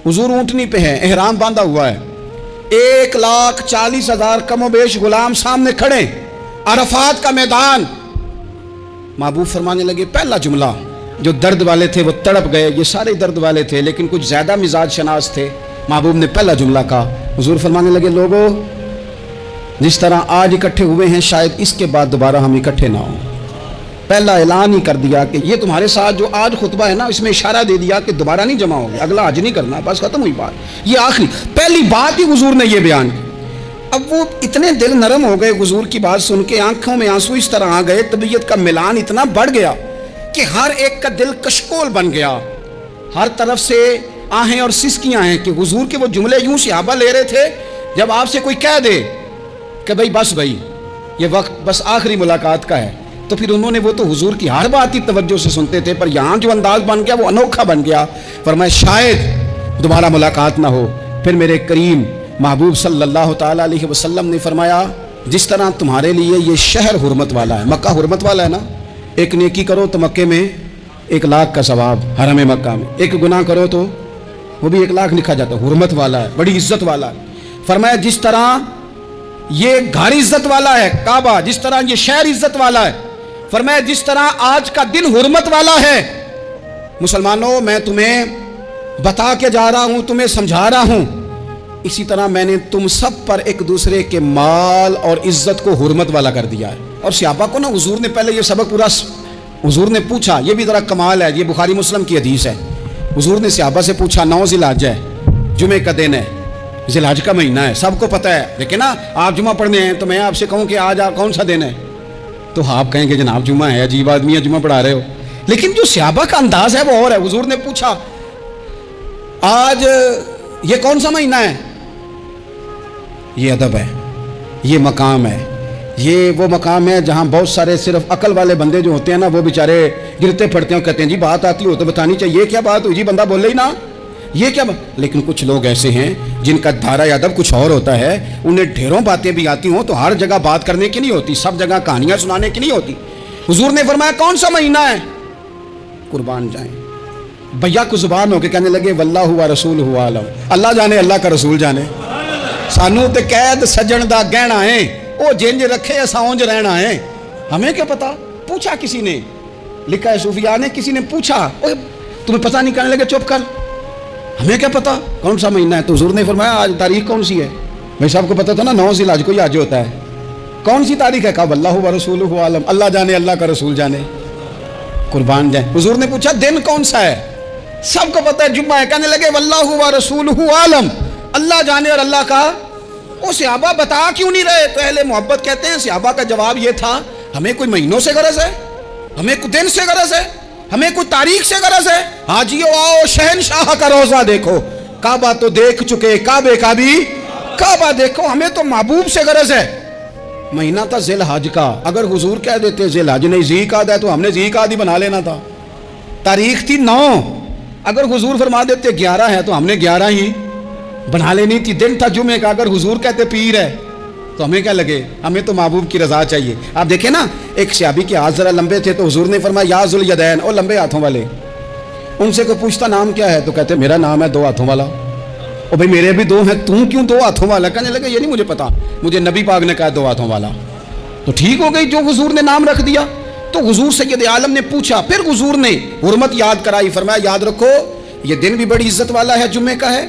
हुजूर ऊँटनी पे है, एहराम बांधा हुआ है, 1,40,000 कमो बेश गुलाम सामने खड़े, अरफात का मैदान। महबूब फरमाने लगे, पहला जुमला, जो दर्द वाले थे वो तड़प गए, ये सारे दर्द वाले थे लेकिन कुछ ज़्यादा मिजाज शनास थे। महबूब ने पहला जुमला कहा, हुजूर फरमाने लगे, लोगों जिस तरह आज इकट्ठे हुए हैं शायद इसके बाद दोबारा हम इकट्ठे ना हों। पहला ऐलान ही कर दिया कि ये तुम्हारे साथ जो आज खुतबा है ना, इसमें इशारा दे दिया कि दोबारा नहीं जमा होगे, अगला आज नहीं करना, बस खत्म हुई बात। ये आखिरी पहली बात ही हुजूर ने ये बयान की। अब वो इतने दिल नरम हो गए हुजूर की बात सुन के, आंखों में आंसू इस तरह आ गए, तबीयत का मिलान इतना बढ़ गया कि हर एक का दिल कशकोल बन गया। हर तरफ से आहें और सिसकियां हैं कि हुजूर के वो जुमले यूं सहाबा ले रहे थे, जब आपसे कोई कह दे कि भाई ये वक्त बस आखिरी मुलाकात का है, तो फिर उन्होंने वो तो हुजूर की हर बात ही तवज्जो से सुनते थे, पर यहाँ जो अंदाज बन गया वो अनोखा बन गया। फरमाया शायद दोबारा मुलाकात ना हो। फिर मेरे करीम महबूब सल्लल्लाहु ताला अलैहि वसल्लम ने फरमाया, जिस तरह तुम्हारे लिए ये शहर हुर्मत वाला है, मक्का हुर्मत वाला है ना, एक नेकी करो तो मक्के में 1,00,000 का सवाब, हरम मक्का में एक गुनाह करो तो वो भी 1,00,000 लिखा जाता है, हुर्मत वाला है, बड़ी इज्जत वाला है। फरमाया जिस तरह ये घर इज्जत वाला है काबा, जिस तरह ये शहर इज्जत वाला है, फरमाया जिस तरह आज का दिन हुर्मत वाला है। मुसलमानों, मैं तुम्हें बता के जा रहा हूं, तुम्हें समझा रहा हूं, इसी तरह मैंने तुम सब पर एक दूसरे के माल और इज्जत को हुर्मत वाला कर दिया है। और सहाबा को ना हुजूर ने पहले ये सबक पूरा, हुजूर ने पूछा, ये भी जरा कमाल है, ये बुखारी मुस्लिम की हदीस है। हुजूर ने सहाबा से पूछा, 9 ज़िलहज है, जुमे का दिन है, ज़िलहज का महीना है, सबको पता है, लेकिन ना आप जुमा पढ़ने हैं तो मैं आपसे कहूँ कि आज कौन सा दिन है, तो आप कहेंगे जनाब जुमा है, अजीब आदमी है, जुमा पढ़ा रहे हो। लेकिन जो सहाबा का अंदाज है वो और है। हुजूर ने पूछा, आज ये कौन सा महीना है, ये अदब है, ये मकाम है, ये वो मकाम है जहाँ बहुत सारे सिर्फ अकल वाले बंदे जो होते हैं ना, वो बेचारे गिरते पड़ते हैं, कहते हैं जी बात आती हो तो बतानी चाहिए, ये क्या बात हुई जी, बंदा बोले ही ना, ये क्या लेकिन कुछ लोग ऐसे हैं जिनका धारा अदब कुछ और होता है, उन्हें ढेरों बातें भी आती हों तो हर जगह बात करने की नहीं होती, सब जगह कहानियां सुनाने की नहीं होती। हुजूर ने फरमाया कौन सा महीना है, कुर्बान जाएं। भैया को जुबान होके कहने लगे, वल्लाहु व रसूलहु आलम, अल्लाह जाने, अल्लाह का रसूल जाने, सानू ते कैद सजन दा गहना है, ओ जिंज रखे असा उंज रहना है, हमें क्या पता। पूछा किसी ने, लिखा है सूफिया ने, किसी ने पूछा, तुम्हें पता नहीं, कहने लगे चुप कर, हमें क्या पता कौन सा महीना है। तो हुजूर ने फरमाया आज तारीख कौन सी है, भाई सबको पता था ना 9 ज़िलहज को ही आज होता है, कौन सी तारीख है, कहा वल्लाहु व रसूलहु आलम, अल्लाह जाने, अल्लाह का रसूल जाने, कुर्बान जाए। हुजूर ने पूछा दिन कौन सा है, सबको पता है जुम्मा है, कहने लगे वल्लाहु व रसूलहु आलम, अल्लाह जाने और अल्लाह का। वो सहाबा बता क्यों नहीं रहे, तो अहले मोहब्बत कहते हैं सहाबा का जवाब ये था, हमें कोई महीनों से गरज है, हमें कोई दिन से गरज है, हमें कोई तारीख से गरज है। हाजियो आओ शहनशाह का रोजा देखो, काबा तो देख चुके, काबे का भी काबा देखो, हमें तो महबूब से गरज है। महीना था ज़िलहज का, अगर हुजूर कह देते ज़िलहज नहीं ज़ीक़ाद है तो हमने ज़ीक़ाद ही बना लेना था। तारीख थी 9, अगर हुजूर फरमा देते 11 है तो हमने 11 ही बना लेनी थी। दिन था जुमे का, अगर हुजूर कहते पीर है तो हमें क्या लगे, हमें तो महबूब की रजा चाहिए। आप देखें ना, एक सहाबी के हाथ जरा लंबे थे तो हुजूर ने फरमाया या ज़ुल यदैन, और लंबे हाथों वाले, उनसे कोई पूछता नाम क्या है तो कहते मेरा नाम है 2 हाथों वाला। और भाई मेरे भी 2 हैं, तू क्यों 2 हाथों वाला, कहने लगे ये नहीं मुझे पता, मुझे नबी पाक ने कहा 2 हाथों वाला, तो ठीक हो गई, जो हुजूर ने नाम रख दिया। तो हुजूर सैयद आलम ने पूछा, फिर हुजूर ने हुर्मत याद कराई, फरमाया याद रखो ये दिन भी बड़ी इज्जत वाला है, जुम्मे का है,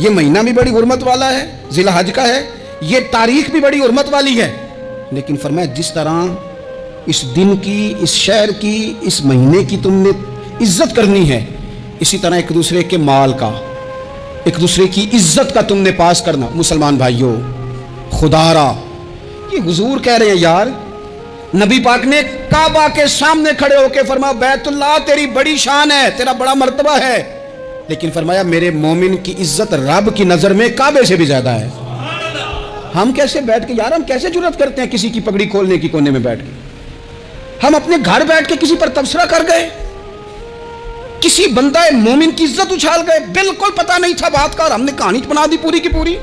ये महीना भी बड़ी हुर्मत वाला है, ज़िलहज का है, ये तारीख भी बड़ी हुर्मत वाली है। लेकिन फरमाया जिस तरह इस दिन की, इस शहर की, इस महीने की तुमने इज्जत करनी है, इसी तरह एक दूसरे के माल का, एक दूसरे की इज्जत का तुमने पास करना। मुसलमान भाइयों, खुदारा ये हुजूर कह रहे हैं यार, नबी पाक ने काबा के सामने खड़े होकर फरमाया बैतुल्लाह तेरी बड़ी शान है, तेरा बड़ा मर्तबा है, लेकिन फरमाया मेरे मोमिन की इज्जत रब की नजर में काबे से भी ज्यादा है। हम कैसे बैठ के यार, हम कैसे जुर्रत करते हैं किसी की पगड़ी खोलने की कोने में बैठ के, हम अपने घर बैठ के किसी पर तबसरा कर गए, किसी बंदा मोमिन की इज्जत उछाल गए, बिल्कुल पता नहीं था बात का और हमने कहानी बना दी पूरी की पूरी,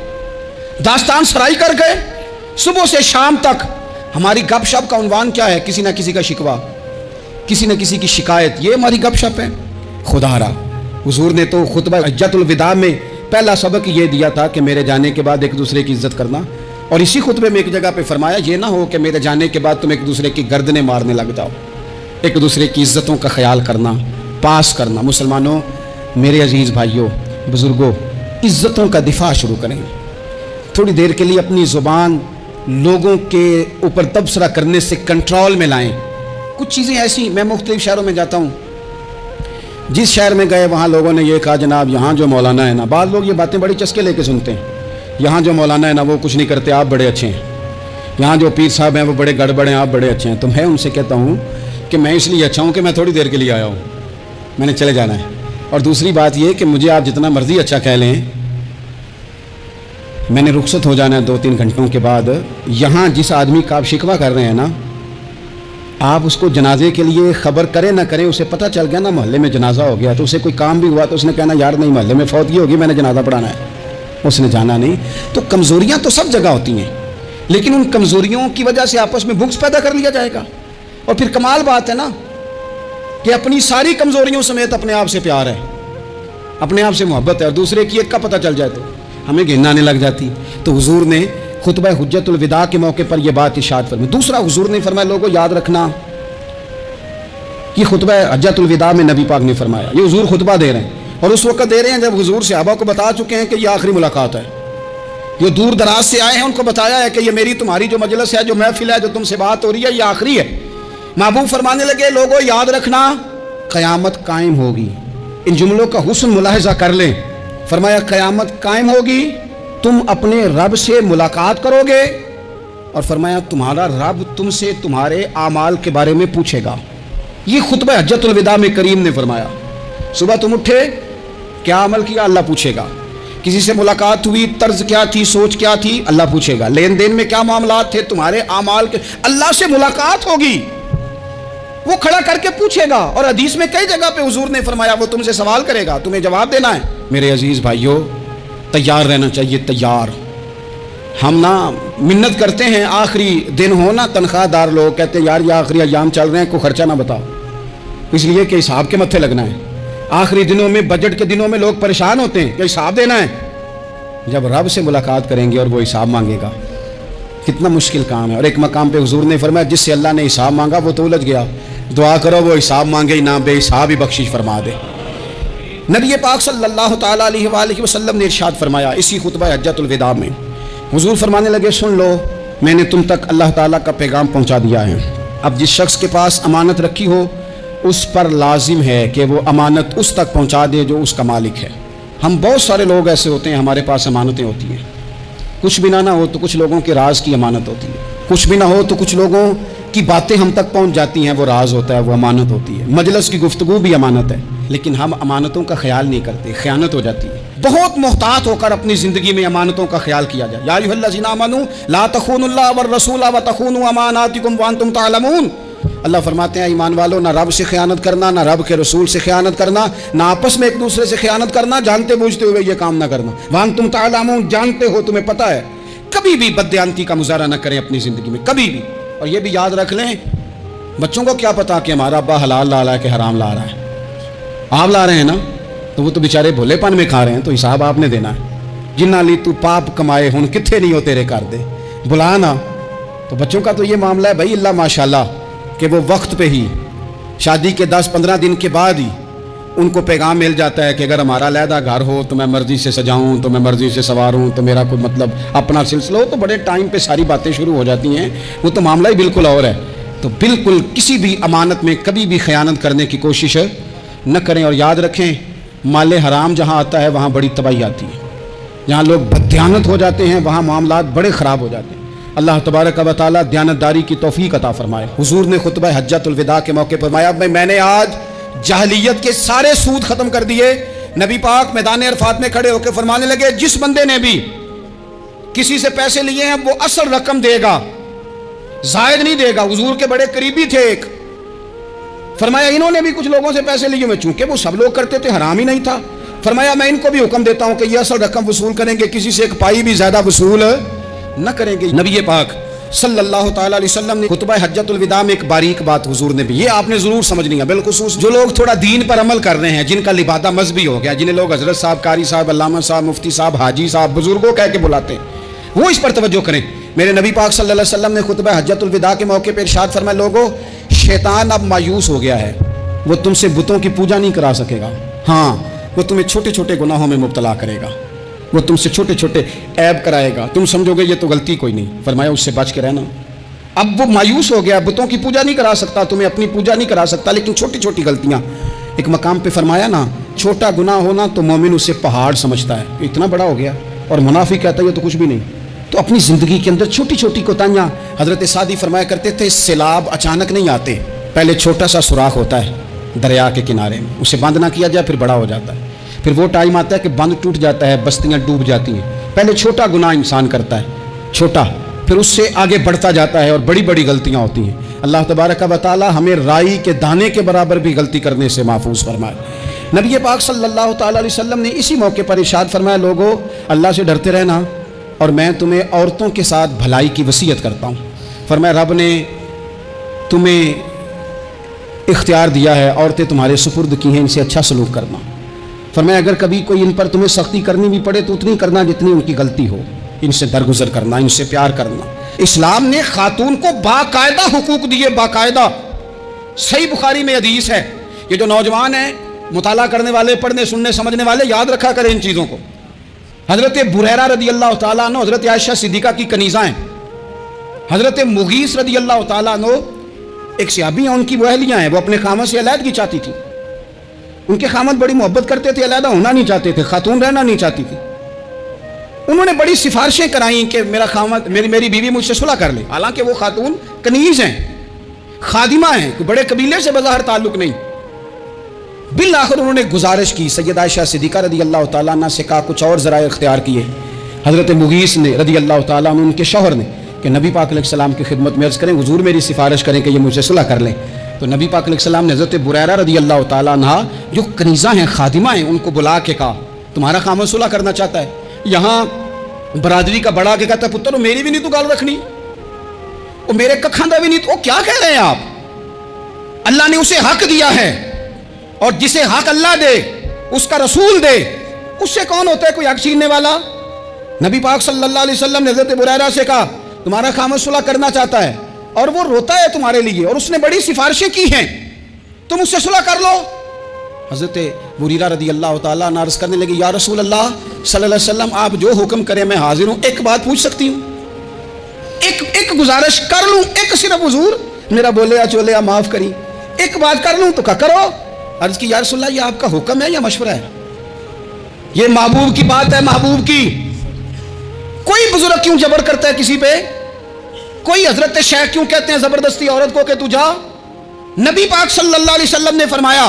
दास्तान सराई कर गए। सुबह से शाम तक हमारी गपशप का उन्वान क्या है, किसी ना किसी का शिकवा, किसी न किसी की शिकायत, ये हमारी गपशप है। खुदारा हुजूर ने तो खुतबा हज्जतुल विदा में पहला सबक ये दिया था कि मेरे जाने के बाद एक दूसरे की इज्जत करना, और इसी खुतबे में एक जगह पे फरमाया ये ना हो कि मेरे जाने के बाद तुम एक दूसरे की गर्दनें मारने लग जाओ। एक दूसरे की इज्जतों का ख्याल करना, पास करना। मुसलमानों, मेरे अजीज़ भाइयों, बुज़ुर्गों, इज्जतों का दिफा शुरू करें। थोड़ी देर के लिए अपनी ज़ुबान लोगों के ऊपर तबसरा करने से कंट्रोल में लाएं। कुछ चीज़ें ऐसी, मैं मुख्तलिफ शहरों में जाता हूँ, जिस शहर में गए वहाँ लोगों ने ये कहा जनाब यहाँ जो मौलाना है ना, बाद लोग ये बातें बड़ी चस्के लेके सुनते हैं, यहाँ जो मौलाना है ना वो कुछ नहीं करते, आप बड़े अच्छे हैं। यहाँ जो पीर साहब हैं वो बड़े गड़बड़ हैं, आप बड़े अच्छे हैं। तो मैं उनसे कहता हूँ कि मैं इसलिए अच्छा हूँ कि मैं थोड़ी देर के लिए आया हूँ, मैंने चले जाना है। और दूसरी बात ये कि मुझे आप जितना मर्जी अच्छा कह लें, मैंने रुखसत हो जाना है 2-3 घंटों के बाद। यहाँ जिस आदमी का आप शिकवा कर रहे हैं ना, आप उसको जनाजे के लिए ख़बर करें ना करें, उसे पता चल गया ना मोहल्ले में जनाजा हो गया, तो उसे कोई काम भी हुआ तो उसने कहना यार नहीं मोहल्ले में फौतगी होगी, मैंने जनाजा पढ़ाना है, उसने जाना नहीं। तो कमज़ोरियाँ तो सब जगह होती हैं, लेकिन उन कमज़ोरियों की वजह से आपस में बुग़्ज़ पैदा कर लिया जाएगा। और फिर कमाल बात है ना कि अपनी सारी कमज़ोरियों समेत अपने आप से प्यार है, अपने आप से मोहब्बत है, और दूसरे की एक का पता चल जाए तो हमें घिन आने लग जाती। तो हुजूर ने खुतबा हुज्जतुल विदा के मौके पर यह बात इरशाद फरमाई। दूसरा, हुजूर ने फरमाया, लोगों याद रखना कि खुतबा हज्जतुल विदा में नबी पाक ने फरमाया, ये हुजूर खुतबा दे रहे हैं, और उस वक्त दे रहे हैं जब हुजूर सहाबा को बता चुके हैं कि ये आखिरी मुलाकात है। जो दूर दराज से आए हैं उनको बताया है कि ये मेरी तुम्हारी जो मजलिस है, जो महफिल है, जो तुमसे बात हो रही है, ये आखिरी है। महबूब फरमाने लगे, लोगों याद रखना क़यामत कायम होगी। इन जुमलों का हुस्न मुलाहिजा कर लें। फरमाया क़यामत कायम होगी, तुम अपने रब से मुलाकात करोगे, और फरमाया तुम्हारा रब तुमसे तुम्हारे आमाल के बारे में पूछेगा। ये खुतबा हज्जतुल विदा में करीम ने फरमाया, सुबह तुम उठे, क्या अमल किया, अल्लाह पूछेगा। किसी से मुलाकात हुई, तर्ज क्या थी, सोच क्या थी, अल्लाह पूछेगा। लेन देन में क्या मामलात थे, तुम्हारे आमाल के, अल्लाह से मुलाकात होगी, वो खड़ा करके पूछेगा। और हदीस में कई जगह पे हुजूर ने फरमाया वो तुमसे सवाल करेगा, तुम्हें जवाब देना है। मेरे अजीज़ भाइयों, तैयार रहना चाहिए, तैयार। हम ना मिन्नत करते हैं, आखिरी दिन हो ना, तनख्वाहदार लोग कहते हैं यार ये आखिरी अयाम चल रहे हैं, कोई खर्चा ना बताओ, इसलिए कि हिसाब के मत्थे लगना है। आखिरी दिनों में, बजट के दिनों में लोग परेशान होते हैं कि हिसाब देना है। जब रब से मुलाकात करेंगे और वो हिसाब मांगेगा, कितना मुश्किल काम है। और एक मकाम पे हुजूर ने फरमाया जिससे अल्लाह ने हिसाब मांगा वो तो उलझ गया, दुआ करो वो हिसाब मांगे ही ना, बेहिसाब ही बख्शिश फरमा दे। नबी पाक सल्लल्लाहु ताला अलैहि वसल्लम ने इरशाद फरमाया इसी खुतबा हज्जतुल विदा में, हुजूर फरमाने लगे, सुन लो, मैंने तुम तक अल्लाह ताला का पैगाम पहुंचा दिया है। अब जिस शख्स के पास अमानत रखी हो उस पर लाजिम है कि वो अमानत उस तक पहुंचा दे जो उसका मालिक है। हम बहुत सारे लोग ऐसे होते हैं, हमारे पास अमानतें होती हैं, कुछ भी ना हो तो कुछ लोगों के राज की अमानत होती है, कुछ भी ना हो तो कुछ लोगों की बातें हम तक पहुंच जाती हैं, वो राज होता है, वो अमानत होती है। मजलिस की गुफ्तगू भी अमानत है, लेकिन हम अमानतों का ख्याल नहीं करते, ख़यानत हो जाती है। बहुत मोहतात होकर अपनी ज़िंदगी में अमानतों का ख्याल किया जाए। या अय्युहल्लज़ीना आमनू ला तख़ूनुल्लाह वर रसूला व तख़ूनू अमानातिकुम व अंतुम तालमून। अल्लाह फरमाते हैं ईमान वालों, ना रब से ख़यानत करना, ना रब के रसूल से ख़यानत करना, ना आपस में एक दूसरे से ख़यानत करना, जानते बूझते हुए ये काम ना करना। व अंतुम तालमून, जानते हो, तुम्हें पता है। कभी भी बददियानती का मुजाहरा ना करें अपनी ज़िंदगी में, कभी भी। और ये भी याद रख लें, बच्चों को क्या पता कि हमारा अब्बा हलाल ला रहा है कि हराम ला रहा है। आप ला रहे हैं ना, तो वो तो बेचारे भोलेपन में खा रहे हैं, तो हिसाब आपने देना है। जिन्ना ली तू पाप कमाए हुण कित्थे नहीं हो तेरे कर दे, बुला ना। तो बच्चों का तो ये मामला है भाई, अल्लाह माशाल्लाह कि वो वक्त पे ही, शादी के 10-15 दिन के बाद ही उनको पैगाम मिल जाता है कि अगर हमारा अलहदा घर हो तो मैं मर्ज़ी से सजाऊं, तो मैं मर्ज़ी से सवारूं, तो मेरा कोई मतलब अपना सिलसिला हो, तो बड़े टाइम पे सारी बातें शुरू हो जाती हैं। वो तो मामला ही बिल्कुल और है। तो बिल्कुल किसी भी अमानत में कभी भी ख़यानत करने की कोशिश न करें। और याद रखें, माल हराम जहाँ आता है वहाँ बड़ी तबाही आती है। जहाँ लोग बददियानत हो जाते हैं वहाँ मामलात बड़े ख़राब हो जाते हैं। अल्लाह तबारक व तआला दयानतदारी की तौफीक अता फरमाए। हुजूर ने खुतबा हज्जतुल विदा के मौके पर फरमाया, मैंने आज जाहिलियत के सारे सूद ख़त्म कर दिए। नबी पाक मैदान अरफात में खड़े होकर फरमाने लगे, जिस बंदे ने भी किसी से पैसे लिए हैं वो असल रकम देगा, जायद नहीं देगा। हुजूर के बड़े करीबी थे एक, फरमाया इन्होंने भी कुछ लोगों से पैसे लिए हुए, चूंकि वो सब लोग करते थे, हराम ही नहीं था। फरमाया मैं इनको भी हुक्म देता हूं कि ये असल रकम वसूल करेंगे, किसी से एक पाई भी ज्यादा वसूल न करेंगे। नबी पाक صلی اللہ تعالیٰ علیہ وسلم نے خطبہ حجۃ الوداع میں ایک باریک بات حضور نے بھی، یہ آپ نے ضرور سمجھنی ہے، بالخصوص جو لوگ تھوڑا دین پر عمل کر رہے ہیں، جن کا لبادہ مذہبی ہو گیا، جنہیں لوگ حضرت صاحب، قاری صاحب، علامہ صاحب، مفتی صاحب، حاجی صاحب، بزرگوں کہہ کے بلاتے ہیں، وہ اس پر توجہ کریں۔ میرے نبی پاک صلی اللہ علیہ وسلم نے خطبہ حجۃ الوداع کے موقع پہ ارشاد فرمایا، لوگوں شیطان اب مایوس ہو گیا ہے، وہ تم سے بتوں کی پوجا نہیں کرا سکے گا، ہاں وہ تمہیں چھوٹے چھوٹے گناہوں میں مبتلا کرے گا، وہ تم سے چھوٹے چھوٹے عیب کرائے گا، تم سمجھو گے یہ تو غلطی کوئی نہیں، فرمایا اس سے بچ کے رہنا۔ اب وہ مایوس ہو گیا، بتوں کی پوجا نہیں کرا سکتا، تمہیں اپنی پوجا نہیں کرا سکتا، لیکن چھوٹی چھوٹی غلطیاں، ایک مقام پہ فرمایا نا، چھوٹا گناہ ہونا تو مومن اسے پہاڑ سمجھتا ہے، اتنا بڑا ہو گیا، اور منافق کہتا ہے یہ تو کچھ بھی نہیں۔ تو اپنی زندگی کے اندر چھوٹی چھوٹی کوتاہیاں، حضرت سعدی فرمایا کرتے تھے سیلاب اچانک نہیں آتے، پہلے چھوٹا سا سوراخ ہوتا ہے دریا کے کنارے میں، اسے بند نہ کیا جائے پھر بڑا ہو جاتا ہے، پھر وہ ٹائم آتا ہے کہ بند ٹوٹ جاتا ہے، بستیاں ڈوب جاتی ہیں۔ پہلے چھوٹا گناہ انسان کرتا ہے، چھوٹا، پھر اس سے آگے بڑھتا جاتا ہے اور بڑی بڑی غلطیاں ہوتی ہیں۔ اللہ تبارک و تعالی ہمیں رائی کے دانے کے برابر بھی غلطی کرنے سے محفوظ فرمائے۔ نبی پاک صلی اللہ تعالی علیہ وسلم نے اسی موقع پر ارشاد فرمایا، لوگو اللہ سے ڈرتے رہنا، اور میں تمہیں عورتوں کے ساتھ بھلائی کی وصیت کرتا ہوں۔ فرمایا رب نے تمہیں اختیار دیا ہے، عورتیں تمہارے سپرد کی ہیں، ان سے اچھا سلوک کرنا۔ فرمایا اگر کبھی کوئی ان پر تمہیں سختی کرنی بھی پڑے تو اتنی کرنا جتنی ان کی غلطی ہو، ان سے درگزر کرنا، ان سے پیار کرنا۔ اسلام نے خاتون کو باقاعدہ حقوق دیے، باقاعدہ۔ صحیح بخاری میں حدیث ہے، یہ جو نوجوان ہیں، مطالعہ کرنے والے، پڑھنے سننے سمجھنے والے، یاد رکھا کریں ان چیزوں کو۔ حضرت بریرہ رضی اللہ تعالیٰ عنہ حضرت عائشہ صدیقہ کی کنیزہ ہیں، حضرت مغیث رضی اللہ تعالیٰ عنہ ایک صحابی ہیں، ان کی وہ اہلیہ ہیں، وہ اپنے خامد سے علیحدگی چاہتی تھی، ان کے خامد بڑی محبت کرتے تھے، علیحدہ ہونا نہیں چاہتے تھے، خاتون رہنا نہیں چاہتی تھی۔ انہوں نے بڑی سفارشیں کرائیں کہ میرا خامد، میری بیوی مجھ سے صلح کر لے، حالانکہ وہ خاتون کنیز ہیں، خادمہ ہیں، کوئی بڑے قبیلے سے بظاہر تعلق نہیں۔ بالآخر انہوں نے گزارش کی، سید عائشہ صدیقہ رضی اللہ تعالیٰ عنہ سے کہا، کچھ اور ذرائع اختیار کیے۔ حضرت مغیث نے رضی اللہ تعالیٰ عنہ، ان کے شوہر نے، کہ نبی پاک علیہ السلام کی خدمت میں عرض کریں حضور میری سفارش کریں کہ یہ مجھ سے صلح کر لیں۔ تو نبی پاک علیہ السلام نے حضرت بریرہ رضی اللہ تعالیٰ عنہ جو کنیزہ ہیں، خادمہ ہیں، ان کو بلا کے کہا تمہارا خامد صلح کرنا چاہتا ہے۔ یہاں برادری کا بڑا کے کہتا ہے پتر میری بھی نہیں تو گال رکھنی، وہ میرے ککھاندہ بھی نہیں، تو کیا کہہ رہے ہیں آپ؟ اللہ نے اسے حق دیا ہے، اور جسے حق اللہ دے اس کا رسول دے، اس سے کون ہوتا ہے کوئی حق چھیننے والا؟ نبی پاک صلی اللہ علیہ وسلم نے حضرت بریرہ سے کہا تمہارا خامد صلح کرنا چاہتا ہے اور وہ روتا ہے تمہارے لیے، اور اس نے بڑی سفارشیں کی ہیں، تم اس سے صلح کر لو۔ حضرت بریرہ رضی اللہ تعالیٰ عنہ عرض کرنے لگی، یا رسول اللہ صلی اللہ علیہ وسلم آپ جو حکم کریں میں حاضر ہوں، ایک بات پوچھ سکتی ہوں، ایک گزارش کر لوں، ایک صرف حضور میرا بولیا چولیا معاف کری، ایک بات کر لوں؟ تو کہا کرو۔ عرض کی یا رسول اللہ یہ آپ کا حکم ہے یا مشورہ ہے؟ یہ محبوب کی بات ہے، محبوب کی۔ کوئی بزرگ کیوں جبر کرتا ہے کسی پہ؟ کوئی حضرت شیخ کیوں کہتے ہیں زبردستی عورت کو کہ تو جا؟ نبی پاک صلی اللہ علیہ وسلم نے فرمایا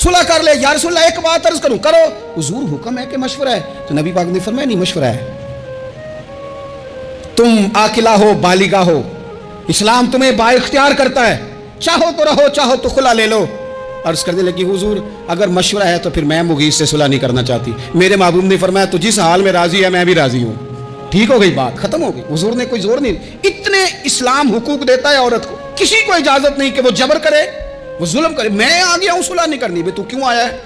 صلح کر لے۔ یا رسول اللہ ایک بات عرض کروں؟ کرو۔ حضور حکم ہے کہ مشورہ ہے؟ تو نبی پاک نے فرمایا نہیں، مشورہ ہے۔ تم عاقلہ ہو، بالغہ ہو، اسلام تمہیں با اختیار کرتا ہے، چاہو تو رہو، چاہو تو خلا لے لو۔ عرض کرنے لگی حضور اگر مشورہ ہے تو پھر میں مغیث سے صلح نہیں کرنا چاہتی۔ میرے محبوب نے فرمایا تو جس حال میں راضی ہے میں بھی راضی ہوں۔ ٹھیک ہو گئی بات، ختم ہو گئی۔ حضور نے کوئی زور نہیں، اتنے اسلام حقوق دیتا ہے عورت کو، کسی کو اجازت نہیں کہ وہ جبر کرے، وہ ظلم کرے۔ میں آ گیا ہوں صلح نہیں کرنی، تو کیوں آیا ہے؟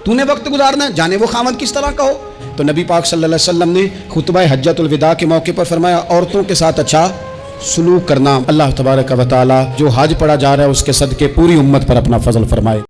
تو نے وقت گزارنا ہے، جانے وہ خامد کس طرح کا ہو۔ تو نبی پاک صلی اللہ علیہ وسلم نے خطبہ حجۃ الوداع کے موقع پر فرمایا عورتوں کے ساتھ اچھا سلوک کرنا۔ اللہ تبارک و تعالی جو حج پڑھا جا رہا ہے اس کے صدقے پوری امت پر اپنا فضل فرمائے۔